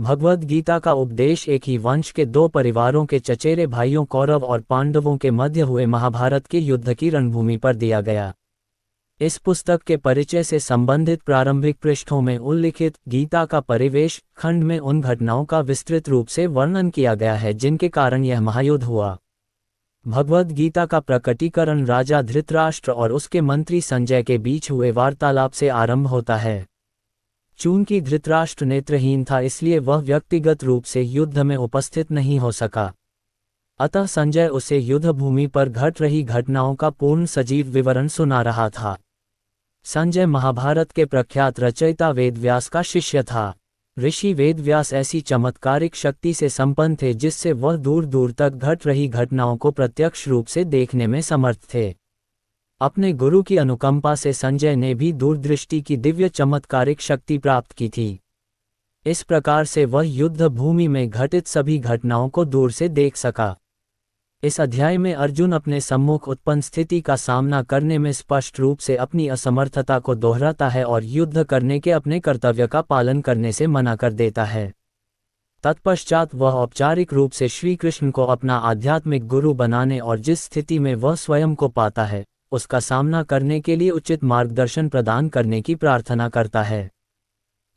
भगवद गीता का उपदेश एक ही वंश के दो परिवारों के चचेरे भाइयों कौरव और पांडवों के मध्य हुए महाभारत के युद्ध की रणभूमि पर दिया गया। इस पुस्तक के परिचय से संबंधित प्रारंभिक पृष्ठों में उल्लिखित गीता का परिवेश खंड में उन घटनाओं का विस्तृत रूप से वर्णन किया गया है जिनके कारण यह महायुद्ध हुआ। भगवद गीता का प्रकटीकरण राजा धृतराष्ट्र और उसके मंत्री संजय के बीच हुए वार्तालाप से आरंभ होता है। चूंकि धृतराष्ट्र नेत्रहीन था इसलिए वह व्यक्तिगत रूप से युद्ध में उपस्थित नहीं हो सका। अतः संजय उसे युद्धभूमि पर घट रही घटनाओं का पूर्ण सजीव विवरण सुना रहा था। संजय महाभारत के प्रख्यात रचयिता वेदव्यास का शिष्य था। ऋषि वेदव्यास ऐसी चमत्कारिक शक्ति से संपन्न थे जिससे वह दूर दूर तक घट रही घटनाओं को प्रत्यक्ष रूप से देखने में समर्थ थे। अपने गुरु की अनुकंपा से संजय ने भी दूरदृष्टि की दिव्य चमत्कारिक शक्ति प्राप्त की थी। इस प्रकार से वह युद्ध भूमि में घटित सभी घटनाओं को दूर से देख सका। इस अध्याय में अर्जुन अपने सम्मुख उत्पन्न स्थिति का सामना करने में स्पष्ट रूप से अपनी असमर्थता को दोहराता है और युद्ध करने के अपने कर्तव्य का पालन करने से मना कर देता है। तत्पश्चात वह औपचारिक रूप से श्री कृष्ण को अपना आध्यात्मिक गुरु बनाने और जिस स्थिति में वह स्वयं को पाता है उसका सामना करने के लिए उचित मार्गदर्शन प्रदान करने की प्रार्थना करता है।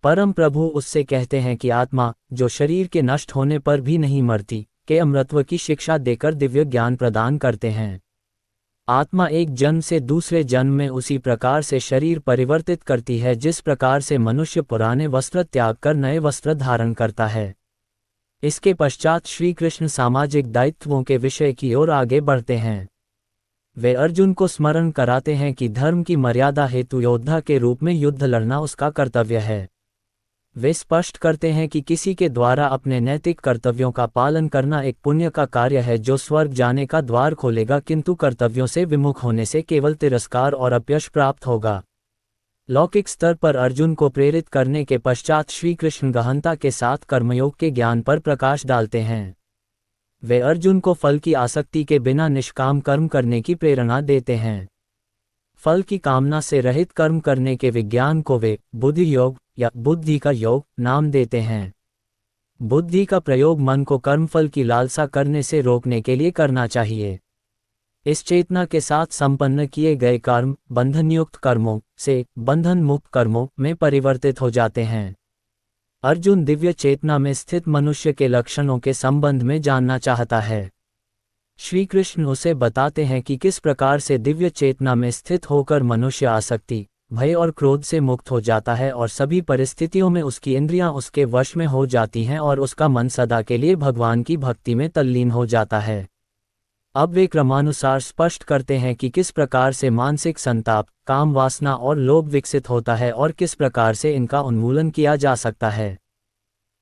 परम प्रभु उससे कहते हैं कि आत्मा, जो शरीर के नष्ट होने पर भी नहीं मरती, के अमृतत्व की शिक्षा देकर दिव्य ज्ञान प्रदान करते हैं। आत्मा एक जन्म से दूसरे जन्म में उसी प्रकार से शरीर परिवर्तित करती है जिस प्रकार से मनुष्य पुराने वस्त्र त्याग कर नए वस्त्र धारण करता है। इसके पश्चात श्री कृष्ण सामाजिक दायित्वों के विषय की ओर आगे बढ़ते हैं। वे अर्जुन को स्मरण कराते हैं कि धर्म की मर्यादा हेतु योद्धा के रूप में युद्ध लड़ना उसका कर्तव्य है। वे स्पष्ट करते हैं कि किसी के द्वारा अपने नैतिक कर्तव्यों का पालन करना एक पुण्य का कार्य है जो स्वर्ग जाने का द्वार खोलेगा, किंतु कर्तव्यों से विमुख होने से केवल तिरस्कार और अपयश प्राप्त होगा। लौकिक स्तर पर अर्जुन को प्रेरित करने के पश्चात श्री कृष्ण गहनता के साथ कर्मयोग के ज्ञान पर प्रकाश डालते हैं। वे अर्जुन को फल की आसक्ति के बिना निष्काम कर्म करने की प्रेरणा देते हैं। फल की कामना से रहित कर्म करने के विज्ञान को वे बुद्धि योग या बुद्धि का योग नाम देते हैं। बुद्धि का प्रयोग मन को कर्मफल की लालसा करने से रोकने के लिए करना चाहिए। इस चेतना के साथ संपन्न किए गए कर्म बंधनयुक्त कर्मों से बंधन मुक्त कर्मों में परिवर्तित हो जाते हैं। अर्जुन दिव्य चेतना में स्थित मनुष्य के लक्षणों के संबंध में जानना चाहता है। श्री कृष्ण उसे बताते हैं कि किस प्रकार से दिव्य चेतना में स्थित होकर मनुष्य आसक्ति, भय और क्रोध से मुक्त हो जाता है और सभी परिस्थितियों में उसकी इंद्रियां उसके वश में हो जाती हैं और उसका मन सदा के लिए भगवान की भक्ति में तल्लीन हो जाता है। अब वे क्रमानुसार स्पष्ट करते हैं कि किस प्रकार से मानसिक संताप, काम वासना और लोभ विकसित होता है और किस प्रकार से इनका उन्मूलन किया जा सकता है।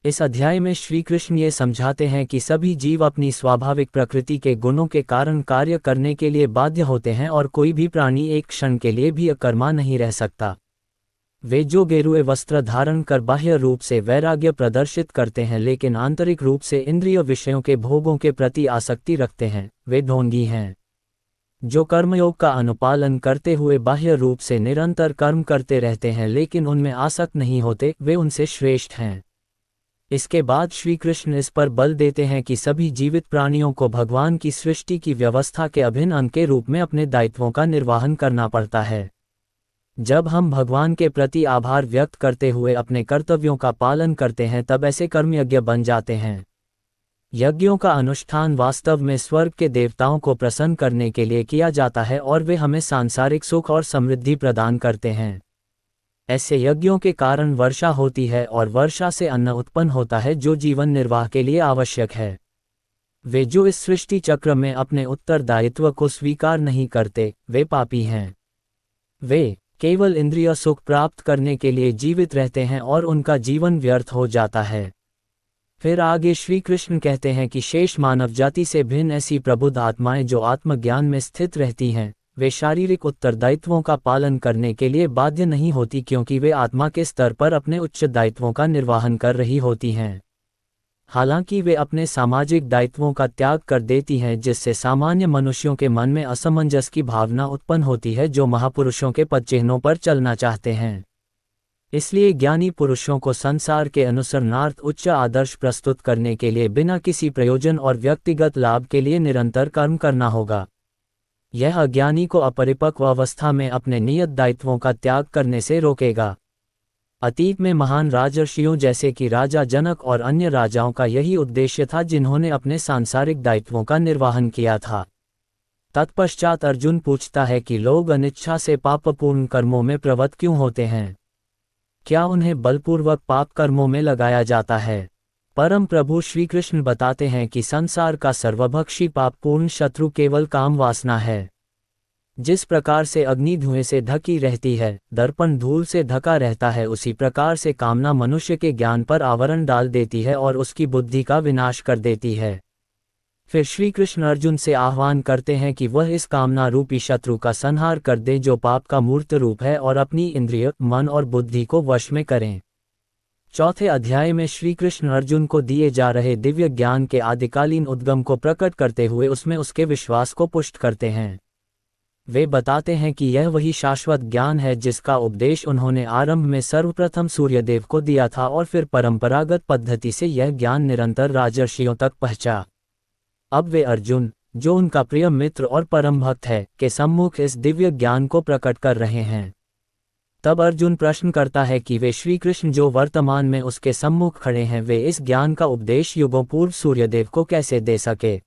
इस अध्याय में श्री कृष्ण ये समझाते हैं कि सभी जीव अपनी स्वाभाविक प्रकृति के गुणों के कारण कार्य करने के लिए बाध्य होते हैं और कोई भी प्राणी एक क्षण के लिए भी अकर्मा नहीं रह सकता। वे जो गेरुए वस्त्र धारण कर बाह्य रूप से वैराग्य प्रदर्शित करते हैं लेकिन आंतरिक रूप से इंद्रिय विषयों के भोगों के प्रति आसक्ति रखते हैं, वे ढोंगी हैं। जो कर्मयोग का अनुपालन करते हुए बाह्य रूप से निरंतर कर्म करते रहते हैं लेकिन उनमें आसक्त नहीं होते, वे उनसे श्रेष्ठ हैं। इसके बाद श्री कृष्ण इस पर बल देते हैं कि सभी जीवित प्राणियों को भगवान की सृष्टि की व्यवस्था के अभिन्न अंग के रूप में अपने दायित्वों का निर्वहन करना पड़ता है। जब हम भगवान के प्रति आभार व्यक्त करते हुए अपने कर्तव्यों का पालन करते हैं तब ऐसे कर्मयज्ञ बन जाते हैं। यज्ञों का अनुष्ठान वास्तव में स्वर्ग के देवताओं को प्रसन्न करने के लिए किया जाता है और वे हमें सांसारिक सुख और समृद्धि प्रदान करते हैं। ऐसे यज्ञों के कारण वर्षा होती है और वर्षा से अन्न उत्पन्न होता है जो जीवन निर्वाह के लिए आवश्यक है। वे जो इस सृष्टि चक्र में अपने उत्तरदायित्व को स्वीकार नहीं करते, वे पापी हैं। वे केवल इंद्रिय सुख प्राप्त करने के लिए जीवित रहते हैं और उनका जीवन व्यर्थ हो जाता है। फिर आगे श्री कृष्ण कहते हैं कि शेष मानव जाति से भिन्न ऐसी प्रबुद्ध आत्माएं जो आत्मज्ञान में स्थित रहती हैं, वे शारीरिक उत्तरदायित्वों का पालन करने के लिए बाध्य नहीं होती क्योंकि वे आत्मा के स्तर पर अपने उच्च दायित्वों का निर्वहन कर रही होती हैं। हालांकि वे अपने सामाजिक दायित्वों का त्याग कर देती हैं जिससे सामान्य मनुष्यों के मन में असमंजस की भावना उत्पन्न होती है जो महापुरुषों के पदचिह्नों पर चलना चाहते हैं। इसलिए ज्ञानी पुरुषों को संसार के अनुसरणार्थ उच्च आदर्श प्रस्तुत करने के लिए बिना किसी प्रयोजन और व्यक्तिगत लाभ के लिए निरंतर कर्म करना होगा। यह अज्ञानी को अपरिपक्व अवस्था में अपने नियत दायित्वों का त्याग करने से रोकेगा। अतीत में महान राजर्षियों जैसे कि राजा जनक और अन्य राजाओं का यही उद्देश्य था, जिन्होंने अपने सांसारिक दायित्वों का निर्वहन किया था। तत्पश्चात अर्जुन पूछता है कि लोग अनिच्छा से पापपूर्ण कर्मों में प्रवृत्त क्यों होते हैं? क्या उन्हें बलपूर्वक पाप कर्मों में लगाया जाता है? परम प्रभु श्री कृष्ण बताते हैं कि संसार का सर्वभक्षी पापपूर्ण शत्रु केवल काम वासना है। जिस प्रकार से अग्नि धुएं से ढकी रहती है, दर्पण धूल से ढका रहता है, उसी प्रकार से कामना मनुष्य के ज्ञान पर आवरण डाल देती है और उसकी बुद्धि का विनाश कर देती है। फिर श्री कृष्ण अर्जुन से आह्वान करते हैं कि वह इस कामना रूपी शत्रु का संहार कर दे जो पाप का मूर्त रूप है, और अपनी इंद्रिय, मन और बुद्धि को वश में करें। चौथे अध्याय में श्री कृष्ण अर्जुन को दिए जा रहे दिव्य ज्ञान के आदिकालीन उद्गम को प्रकट करते हुए उसमें उसके विश्वास को पुष्ट करते हैं। वे बताते हैं कि यह वही शाश्वत ज्ञान है जिसका उपदेश उन्होंने आरंभ में सर्वप्रथम सूर्यदेव को दिया था, और फिर परंपरागत पद्धति से यह ज्ञान निरंतर राजर्षियों तक पहुंचा। अब वे अर्जुन, जो उनका प्रिय मित्र और परम भक्त है, के सम्मुख इस दिव्य ज्ञान को प्रकट कर रहे हैं। तब अर्जुन प्रश्न करता है कि वे श्री कृष्ण जो वर्तमान में उसके सम्मुख खड़े हैं, वे इस ज्ञान का उपदेश युगों पूर्व सूर्यदेव को कैसे दे सके?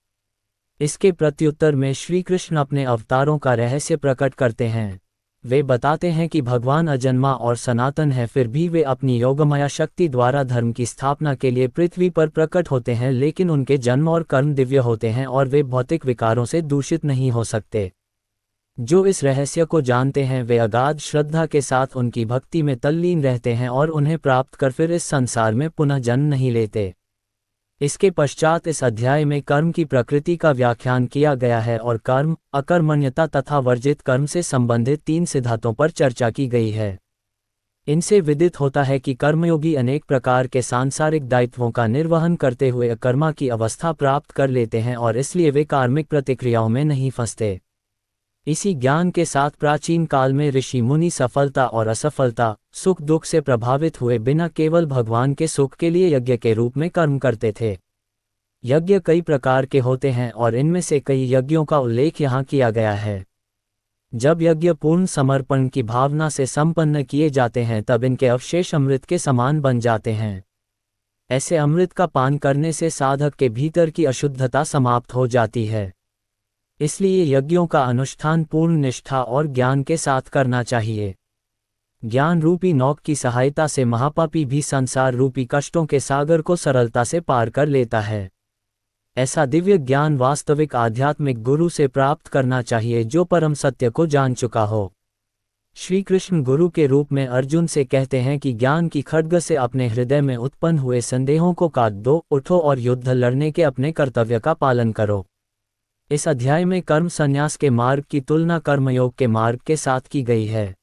इसके प्रत्युत्तर में श्री कृष्ण अपने अवतारों का रहस्य प्रकट करते हैं। वे बताते हैं कि भगवान अजन्मा और सनातन है, फिर भी वे अपनी योगमाया शक्ति द्वारा धर्म की स्थापना के लिए पृथ्वी पर प्रकट होते हैं, लेकिन उनके जन्म और कर्म दिव्य होते हैं और वे भौतिक विकारों से दूषित नहीं हो सकते। जो इस रहस्य को जानते हैं वे अगाध श्रद्धा के साथ उनकी भक्ति में तल्लीन रहते हैं और उन्हें प्राप्त कर फिर इस संसार में पुनः जन्म नहीं लेते। इसके पश्चात इस अध्याय में कर्म की प्रकृति का व्याख्यान किया गया है और कर्म, अकर्मण्यता तथा वर्जित कर्म से संबंधित 3 सिद्धांतों पर चर्चा की गई है। इनसे विदित होता है कि कर्मयोगी अनेक प्रकार के सांसारिक दायित्वों का निर्वहन करते हुए अकर्मा की अवस्था प्राप्त कर लेते हैं और इसलिए वे कार्मिक प्रतिक्रियाओं में नहीं फंसते। इसी ज्ञान के साथ प्राचीन काल में ऋषि मुनि सफलता और असफलता, सुख दुख से प्रभावित हुए बिना केवल भगवान के सुख के लिए यज्ञ के रूप में कर्म करते थे। यज्ञ कई प्रकार के होते हैं और इनमें से कई यज्ञों का उल्लेख यहाँ किया गया है। जब यज्ञ पूर्ण समर्पण की भावना से संपन्न किए जाते हैं तब इनके अवशेष अमृत के समान बन जाते हैं। ऐसे अमृत का पान करने से साधक के भीतर की अशुद्धता समाप्त हो जाती है। इसलिए यज्ञों का अनुष्ठान पूर्ण निष्ठा और ज्ञान के साथ करना चाहिए। ज्ञान रूपी नौक की सहायता से महापापी भी संसार रूपी कष्टों के सागर को सरलता से पार कर लेता है। ऐसा दिव्य ज्ञान वास्तविक आध्यात्मिक गुरु से प्राप्त करना चाहिए जो परम सत्य को जान चुका हो। श्री कृष्ण गुरु के रूप में अर्जुन से कहते हैं कि ज्ञान की खड्ग से अपने हृदय में उत्पन्न हुए संदेहों को काट दो, उठो और युद्ध लड़ने के अपने कर्तव्य का पालन करो। इस अध्याय में कर्म संन्यास के मार्ग की तुलना कर्मयोग के मार्ग के साथ की गई है।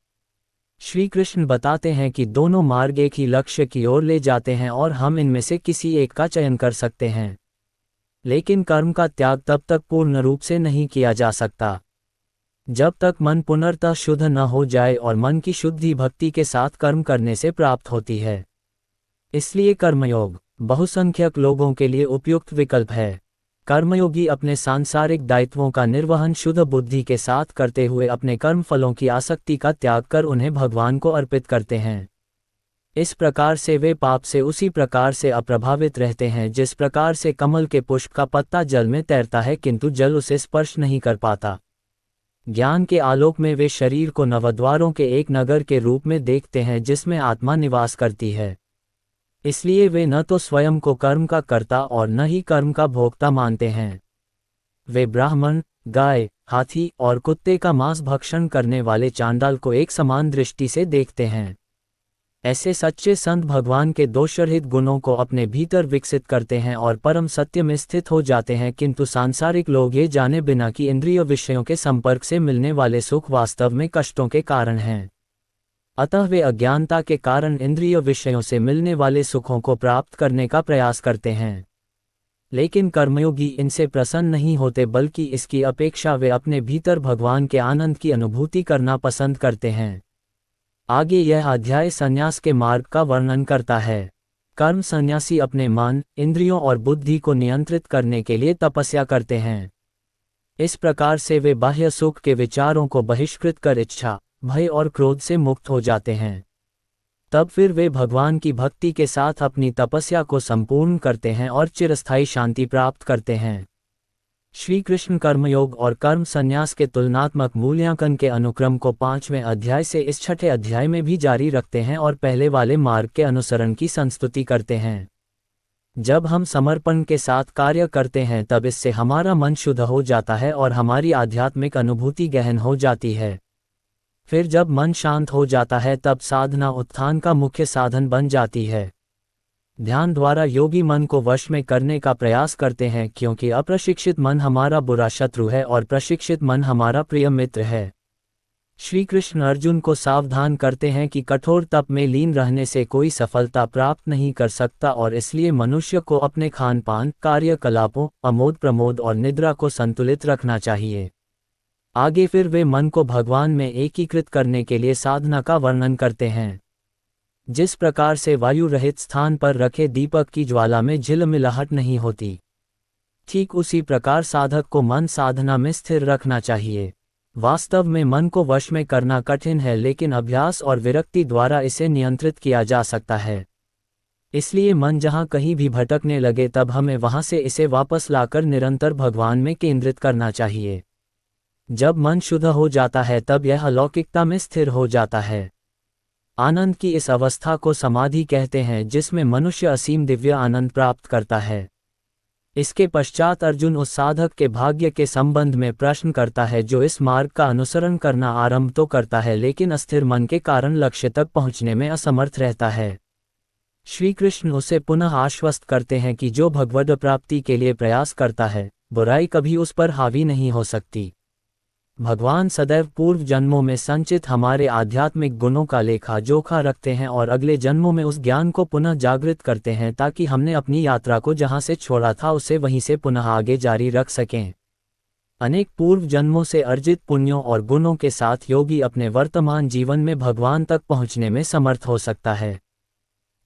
श्री कृष्ण बताते हैं कि दोनों मार्ग एक ही लक्ष्य की ओर ले जाते हैं और हम इनमें से किसी एक का चयन कर सकते हैं, लेकिन कर्म का त्याग तब तक पूर्ण रूप से नहीं किया जा सकता जब तक मन पुनर्तः शुद्ध न हो जाए, और मन की शुद्धि भक्ति के साथ कर्म करने से प्राप्त होती है। इसलिए कर्मयोग बहुसंख्यक लोगों के लिए उपयुक्त विकल्प है। कर्मयोगी अपने सांसारिक दायित्वों का निर्वहन शुद्ध बुद्धि के साथ करते हुए अपने कर्म फलों की आसक्ति का त्याग कर उन्हें भगवान को अर्पित करते हैं। इस प्रकार से वे पाप से उसी प्रकार से अप्रभावित रहते हैं जिस प्रकार से कमल के पुष्प का पत्ता जल में तैरता है किंतु जल उसे स्पर्श नहीं कर पाता। ज्ञान के आलोक में वे शरीर को नवद्वारों के एक नगर के रूप में देखते हैं जिसमें आत्मा निवास करती है। इसलिए वे न तो स्वयं को कर्म का कर्ता और न ही कर्म का भोक्ता मानते हैं। वे ब्राह्मण, गाय, हाथी और कुत्ते का मांस भक्षण करने वाले चांडाल को एक समान दृष्टि से देखते हैं। ऐसे सच्चे संत भगवान के दोषरहित गुणों को अपने भीतर विकसित करते हैं और परम सत्य में स्थित हो जाते हैं, किंतु सांसारिक लोग ये जाने बिना कि इंद्रिय विषयों के संपर्क से मिलने वाले सुख वास्तव में कष्टों के कारण हैं। अतः वे अज्ञानता के कारण इंद्रिय विषयों से मिलने वाले सुखों को प्राप्त करने का प्रयास करते हैं, लेकिन कर्मयोगी इनसे प्रसन्न नहीं होते, बल्कि इसकी अपेक्षा वे अपने भीतर भगवान के आनंद की अनुभूति करना पसंद करते हैं। आगे यह अध्याय संन्यास के मार्ग का वर्णन करता है। कर्म सन्यासी अपने मन, इंद्रियों और बुद्धि को नियंत्रित करने के लिए तपस्या करते हैं। इस प्रकार से वे बाह्य सुख के विचारों को बहिष्कृत कर इच्छा, भय और क्रोध से मुक्त हो जाते हैं। तब फिर वे भगवान की भक्ति के साथ अपनी तपस्या को संपूर्ण करते हैं और चिरस्थायी शांति प्राप्त करते हैं। श्री कृष्ण कर्मयोग और कर्म संन्यास के तुलनात्मक मूल्यांकन के अनुक्रम को 5वें अध्याय से इस 6ठे अध्याय में भी जारी रखते हैं और पहले वाले मार्ग के अनुसरण की संस्तुति करते हैं। जब हम समर्पण के साथ कार्य करते हैं तब इससे हमारा मन शुद्ध हो जाता है और हमारी आध्यात्मिक अनुभूति गहन हो जाती है। फिर जब मन शांत हो जाता है तब साधना उत्थान का मुख्य साधन बन जाती है। ध्यान द्वारा योगी मन को वश में करने का प्रयास करते हैं, क्योंकि अप्रशिक्षित मन हमारा बुरा शत्रु है और प्रशिक्षित मन हमारा प्रिय मित्र है। श्री कृष्ण अर्जुन को सावधान करते हैं कि कठोर तप में लीन रहने से कोई सफलता प्राप्त नहीं कर सकता और इसलिए मनुष्य को अपने खान पान, कार्यकलापों, अमोद प्रमोद और निद्रा को संतुलित रखना चाहिए। आगे फिर वे मन को भगवान में एकीकृत करने के लिए साधना का वर्णन करते हैं। जिस प्रकार से वायु रहित स्थान पर रखे दीपक की ज्वाला में झिलमिलाहट नहीं होती, ठीक उसी प्रकार साधक को मन साधना में स्थिर रखना चाहिए। वास्तव में मन को वश में करना कठिन है, लेकिन अभ्यास और विरक्ति द्वारा इसे नियंत्रित किया जा सकता है। इसलिए मन जहाँ कहीं भी भटकने लगे तब हमें वहाँ से इसे वापस लाकर निरंतर भगवान में केंद्रित करना चाहिए। जब मन शुद्ध हो जाता है तब यह अलौकिकता में स्थिर हो जाता है। आनंद की इस अवस्था को समाधि कहते हैं, जिसमें मनुष्य असीम दिव्य आनंद प्राप्त करता है। इसके पश्चात अर्जुन उस साधक के भाग्य के संबंध में प्रश्न करता है जो इस मार्ग का अनुसरण करना आरंभ तो करता है, लेकिन अस्थिर मन के कारण लक्ष्य तक पहुंचने में असमर्थ रहता है। श्री कृष्ण उसे पुनः आश्वस्त करते हैं कि जो भगवद प्राप्ति के लिए प्रयास करता है, बुराई कभी उस पर हावी नहीं हो सकती। भगवान सदैव पूर्व जन्मों में संचित हमारे आध्यात्मिक गुणों का लेखा जोखा रखते हैं और अगले जन्मों में उस ज्ञान को पुनः जागृत करते हैं, ताकि हमने अपनी यात्रा को जहां से छोड़ा था उसे वहीं से पुनः आगे जारी रख सकें। अनेक पूर्व जन्मों से अर्जित पुण्यों और गुणों के साथ योगी अपने वर्तमान जीवन में भगवान तक पहुंचने में समर्थ हो सकता है।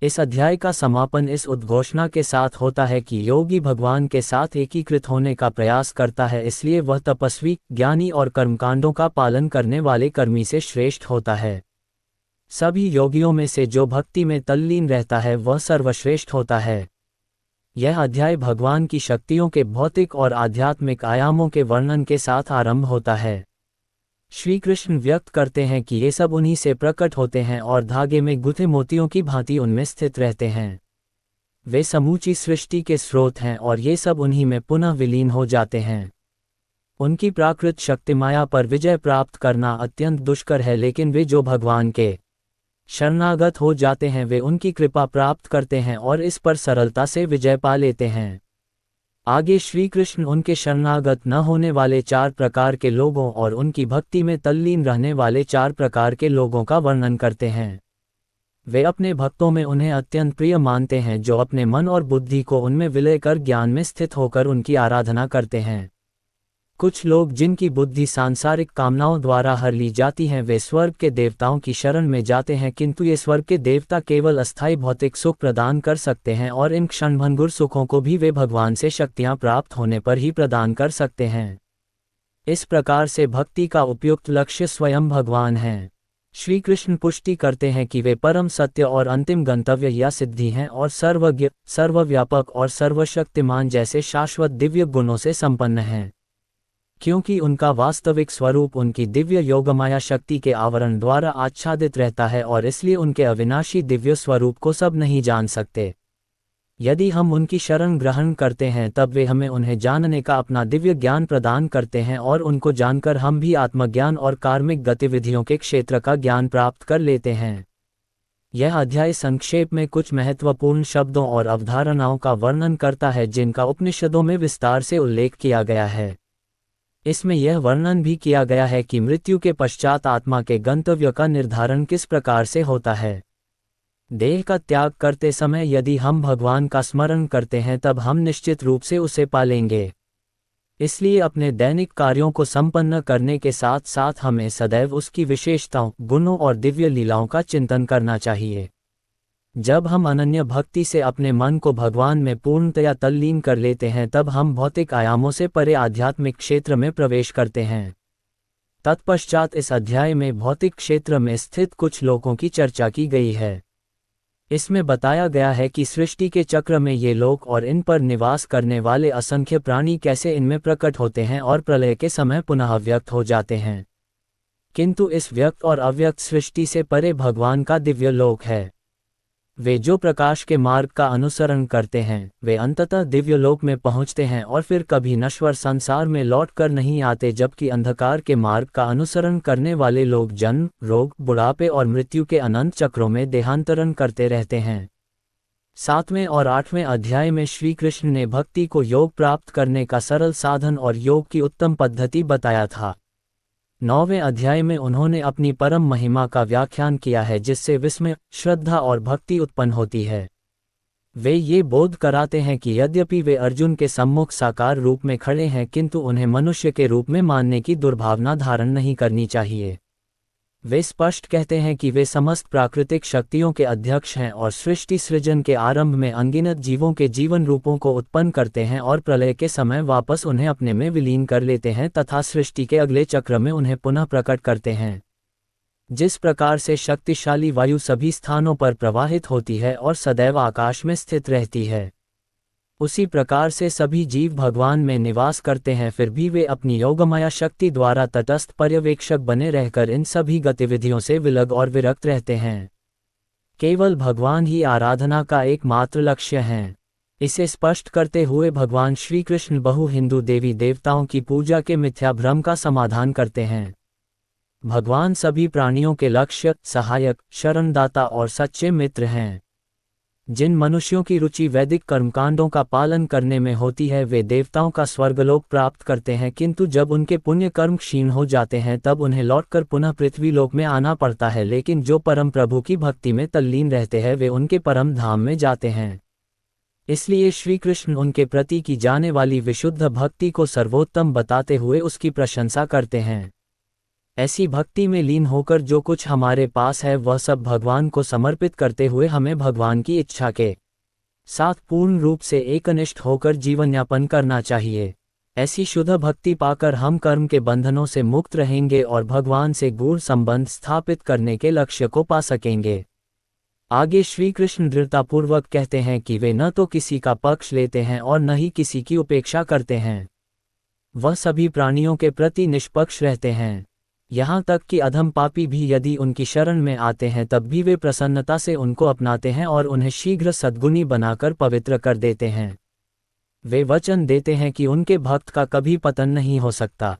इस अध्याय का समापन इस उद्घोषणा के साथ होता है कि योगी भगवान के साथ एकीकृत होने का प्रयास करता है, इसलिए वह तपस्वी, ज्ञानी और कर्मकांडों का पालन करने वाले कर्मी से श्रेष्ठ होता है। सभी योगियों में से जो भक्ति में तल्लीन रहता है वह सर्वश्रेष्ठ होता है। यह अध्याय भगवान की शक्तियों के भौतिक और आध्यात्मिक आयामों के वर्णन के साथ आरंभ होता है। श्री कृष्ण व्यक्त करते हैं कि ये सब उन्हीं से प्रकट होते हैं और धागे में गुथे मोतियों की भांति उनमें स्थित रहते हैं। वे समूची सृष्टि के स्रोत हैं और ये सब उन्हीं में पुनः विलीन हो जाते हैं। उनकी प्राकृत शक्ति माया पर विजय प्राप्त करना अत्यंत दुष्कर है, लेकिन वे जो भगवान के शरणागत हो जाते हैं वे उनकी कृपा प्राप्त करते हैं और इस पर सरलता से विजय पा लेते हैं। आगे श्री कृष्ण उनके शरणागत न होने वाले 4 प्रकार के लोगों और उनकी भक्ति में तल्लीन रहने वाले 4 प्रकार के लोगों का वर्णन करते हैं। वे अपने भक्तों में उन्हें अत्यंत प्रिय मानते हैं, जो अपने मन और बुद्धि को उनमें विलय कर ज्ञान में स्थित होकर उनकी आराधना करते हैं। कुछ लोग जिनकी बुद्धि सांसारिक कामनाओं द्वारा हर ली जाती हैं, वे स्वर्ग के देवताओं की शरण में जाते हैं, किंतु ये स्वर्ग के देवता केवल अस्थायी भौतिक सुख प्रदान कर सकते हैं और इन क्षणभंगुर सुखों को भी वे भगवान से शक्तियां प्राप्त होने पर ही प्रदान कर सकते हैं। इस प्रकार से भक्ति का उपयुक्त लक्ष्य स्वयं भगवान हैं। श्री कृष्ण पुष्टि करते हैं कि वे परम सत्य और अंतिम गंतव्य या सिद्धि हैं और सर्वज्ञ, सर्वव्यापक और सर्वशक्तिमान जैसे शाश्वत दिव्य गुणों से संपन्न हैं। क्योंकि उनका वास्तविक स्वरूप उनकी दिव्य योगमाया शक्ति के आवरण द्वारा आच्छादित रहता है और इसलिए उनके अविनाशी दिव्य स्वरूप को सब नहीं जान सकते। यदि हम उनकी शरण ग्रहण करते हैं तब वे हमें उन्हें जानने का अपना दिव्य ज्ञान प्रदान करते हैं और उनको जानकर हम भी आत्मज्ञान और कार्मिक गतिविधियों के क्षेत्र का ज्ञान प्राप्त कर लेते हैं। यह अध्याय संक्षेप में कुछ महत्वपूर्ण शब्दों और अवधारणाओं का वर्णन करता है जिनका उपनिषदों में विस्तार से उल्लेख किया गया है। इसमें यह वर्णन भी किया गया है कि मृत्यु के पश्चात आत्मा के गंतव्य का निर्धारण किस प्रकार से होता है। देह का त्याग करते समय यदि हम भगवान का स्मरण करते हैं तब हम निश्चित रूप से उसे पालेंगे। इसलिए अपने दैनिक कार्यों को संपन्न करने के साथ साथ हमें सदैव उसकी विशेषताओं, गुणों और दिव्य लीलाओं का चिंतन करना चाहिए। जब हम अनन्य भक्ति से अपने मन को भगवान में पूर्णतया तल्लीन कर लेते हैं तब हम भौतिक आयामों से परे आध्यात्मिक क्षेत्र में प्रवेश करते हैं। तत्पश्चात इस अध्याय में भौतिक क्षेत्र में स्थित कुछ लोगों की चर्चा की गई है। इसमें बताया गया है कि सृष्टि के चक्र में ये लोक और इन पर निवास करने वाले असंख्य प्राणी कैसे इनमें प्रकट होते हैं और प्रलय के समय पुनः व्यक्त हो जाते हैं। किंतु इस व्यक्त और अव्यक्त सृष्टि से परे भगवान का दिव्य लोक है। वे जो प्रकाश के मार्ग का अनुसरण करते हैं वे अंततः दिव्य लोक में पहुंचते हैं और फिर कभी नश्वर संसार में लौट कर नहीं आते, जबकि अंधकार के मार्ग का अनुसरण करने वाले लोग जन्म, रोग, बुढ़ापे और मृत्यु के अनंत चक्रों में देहांतरण करते रहते हैं। 7वें और 8वें अध्याय में श्री कृष्ण ने भक्ति को योग प्राप्त करने का सरल साधन और योग की उत्तम पद्धति बताया था। 9वें अध्याय में उन्होंने अपनी परम महिमा का व्याख्यान किया है जिससे विस्मय, श्रद्धा और भक्ति उत्पन्न होती है। वे ये बोध कराते हैं कि यद्यपि वे अर्जुन के सम्मुख साकार रूप में खड़े हैं किंतु उन्हें मनुष्य के रूप में मानने की दुर्भावना धारण नहीं करनी चाहिए। वे स्पष्ट कहते हैं कि वे समस्त प्राकृतिक शक्तियों के अध्यक्ष हैं और सृष्टि सृजन के आरंभ में अनगिनत जीवों के जीवन रूपों को उत्पन्न करते हैं और प्रलय के समय वापस उन्हें अपने में विलीन कर लेते हैं तथा सृष्टि के अगले चक्र में उन्हें पुनः प्रकट करते हैं। जिस प्रकार से शक्तिशाली वायु सभी स्थानों पर प्रवाहित होती है और सदैव आकाश में स्थित रहती है, उसी प्रकार से सभी जीव भगवान में निवास करते हैं, फिर भी वे अपनी योगमाया शक्ति द्वारा तटस्थ पर्यवेक्षक बने रहकर इन सभी गतिविधियों से विलग और विरक्त रहते हैं। केवल भगवान ही आराधना का एकमात्र लक्ष्य हैं। इसे स्पष्ट करते हुए भगवान श्री कृष्ण बहु हिंदू देवी देवताओं की पूजा के मिथ्या भ्रम का समाधान करते हैं। भगवान सभी प्राणियों के लक्ष्य, सहायक, शरणदाता और सच्चे मित्र हैं। जिन मनुष्यों की रुचि वैदिक कर्मकांडों का पालन करने में होती है वे देवताओं का स्वर्गलोक प्राप्त करते हैं, किंतु जब उनके पुण्य कर्म क्षीण हो जाते हैं तब उन्हें लौटकर पुनः पृथ्वी लोक में आना पड़ता है। लेकिन जो परम प्रभु की भक्ति में तल्लीन रहते हैं वे उनके परम धाम में जाते हैं। इसलिए श्री कृष्ण उनके प्रति की जाने वाली विशुद्ध भक्ति को सर्वोत्तम बताते हुए उसकी प्रशंसा करते हैं। ऐसी भक्ति में लीन होकर जो कुछ हमारे पास है वह सब भगवान को समर्पित करते हुए हमें भगवान की इच्छा के साथ पूर्ण रूप से एकनिष्ठ होकर जीवन यापन करना चाहिए। ऐसी शुद्ध भक्ति पाकर हम कर्म के बंधनों से मुक्त रहेंगे और भगवान से गूढ़ संबंध स्थापित करने के लक्ष्य को पा सकेंगे। आगे श्री कृष्ण दृढ़तापूर्वक कहते हैं कि वे न तो किसी का पक्ष लेते हैं और न ही किसी की उपेक्षा करते हैं। वह सभी प्राणियों के प्रति निष्पक्ष रहते हैं। यहाँ तक कि अधम पापी भी यदि उनकी शरण में आते हैं तब भी वे प्रसन्नता से उनको अपनाते हैं और उन्हें शीघ्र सद्गुणी बनाकर पवित्र कर देते हैं। वे वचन देते हैं कि उनके भक्त का कभी पतन नहीं हो सकता।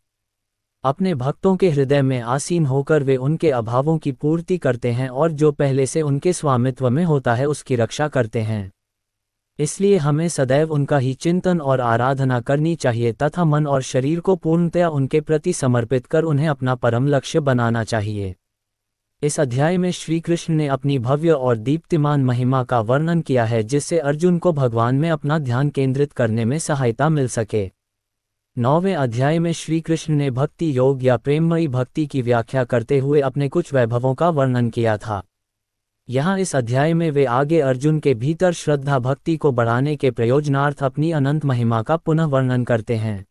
अपने भक्तों के हृदय में आसीन होकर वे उनके अभावों की पूर्ति करते हैं और जो पहले से उनके स्वामित्व में होता है उसकी रक्षा करते हैं। इसलिए हमें सदैव उनका ही चिंतन और आराधना करनी चाहिए तथा मन और शरीर को पूर्णतया उनके प्रति समर्पित कर उन्हें अपना परम लक्ष्य बनाना चाहिए। इस अध्याय में श्री कृष्ण ने अपनी भव्य और दीप्तिमान महिमा का वर्णन किया है जिससे अर्जुन को भगवान में अपना ध्यान केंद्रित करने में सहायता मिल सके। 9वें अध्याय में श्री कृष्ण ने भक्ति योग या प्रेममयी भक्ति की व्याख्या करते हुए अपने कुछ वैभवों का वर्णन किया था। यहाँ इस अध्याय में वे आगे अर्जुन के भीतर श्रद्धा भक्ति को बढ़ाने के प्रयोजनार्थ अपनी अनंत महिमा का पुनः वर्णन करते हैं।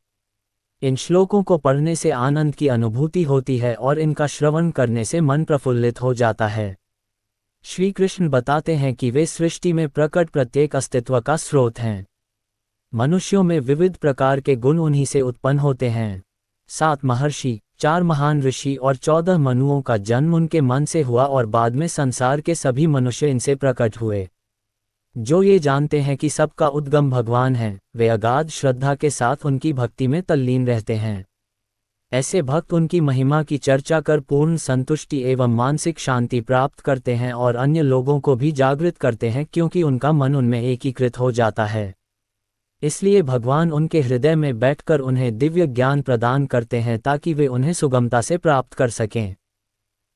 इन श्लोकों को पढ़ने से आनंद की अनुभूति होती है और इनका श्रवण करने से मन प्रफुल्लित हो जाता है। श्री कृष्ण बताते हैं कि वे सृष्टि में प्रकट प्रत्येक अस्तित्व का स्रोत हैं। मनुष्यों में विविध प्रकार के गुण उन्हीं से उत्पन्न होते हैं। 7 महर्षि, 4 महान ऋषि और 14 मनुओं का जन्म उनके मन से हुआ और बाद में संसार के सभी मनुष्य इनसे प्रकट हुए। जो ये जानते हैं कि सबका उद्गम भगवान है वे अगाध श्रद्धा के साथ उनकी भक्ति में तल्लीन रहते हैं। ऐसे भक्त उनकी महिमा की चर्चा कर पूर्ण संतुष्टि एवं मानसिक शांति प्राप्त करते हैं और अन्य लोगों को भी जागृत करते हैं क्योंकि उनका मन उनमें एकीकृत हो जाता है। इसलिए भगवान उनके हृदय में बैठकर उन्हें दिव्य ज्ञान प्रदान करते हैं ताकि वे उन्हें सुगमता से प्राप्त कर सकें।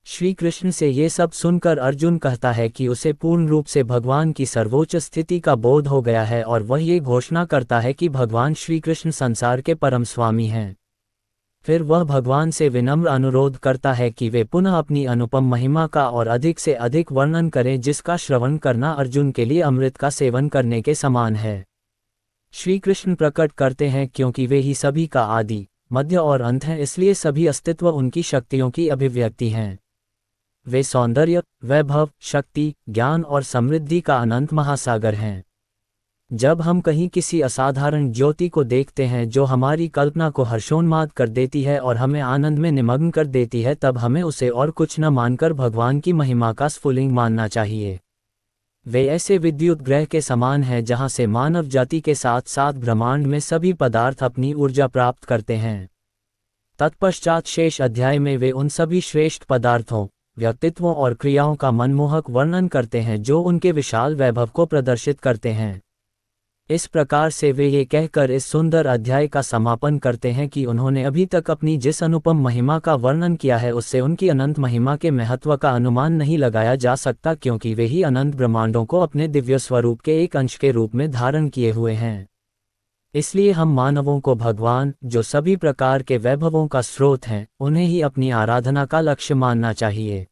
श्री कृष्ण से ये सब सुनकर अर्जुन कहता है कि उसे पूर्ण रूप से भगवान की सर्वोच्च स्थिति का बोध हो गया है और वह ये घोषणा करता है कि भगवान श्री कृष्ण संसार के परम स्वामी हैं। फिर वह भगवान से विनम्र अनुरोध करता है कि वे पुनः अपनी अनुपम महिमा का और अधिक से अधिक वर्णन करें, जिसका श्रवण करना अर्जुन के लिए अमृत का सेवन करने के समान है। श्री कृष्ण प्रकट करते हैं क्योंकि वे ही सभी का आदि, मध्य और अंत हैं, इसलिए सभी अस्तित्व उनकी शक्तियों की अभिव्यक्ति हैं। वे सौंदर्य, वैभव, शक्ति, ज्ञान और समृद्धि का अनंत महासागर हैं। जब हम कहीं किसी असाधारण ज्योति को देखते हैं जो हमारी कल्पना को हर्षोन्माद कर देती है और हमें आनंद में निमग्न कर देती है, तब हमें उसे और कुछ न मानकर भगवान की महिमा का स्फुलिंग मानना चाहिए। वे ऐसे विद्युत ग्रह के समान हैं जहां से मानव जाति के साथ साथ ब्रह्मांड में सभी पदार्थ अपनी ऊर्जा प्राप्त करते हैं। तत्पश्चात शेष अध्याय में वे उन सभी श्रेष्ठ पदार्थों, व्यक्तित्वों और क्रियाओं का मनमोहक वर्णन करते हैं जो उनके विशाल वैभव को प्रदर्शित करते हैं। इस प्रकार से वे ये कहकर इस सुंदर अध्याय का समापन करते हैं कि उन्होंने अभी तक अपनी जिस अनुपम महिमा का वर्णन किया है उससे उनकी अनंत महिमा के महत्व का अनुमान नहीं लगाया जा सकता, क्योंकि वे ही अनंत ब्रह्मांडों को अपने दिव्य स्वरूप के एक अंश के रूप में धारण किए हुए हैं। इसलिए हम मानवों को भगवान, जो सभी प्रकार के वैभवों का स्रोत हैं, उन्हें ही अपनी आराधना का लक्ष्य मानना चाहिए।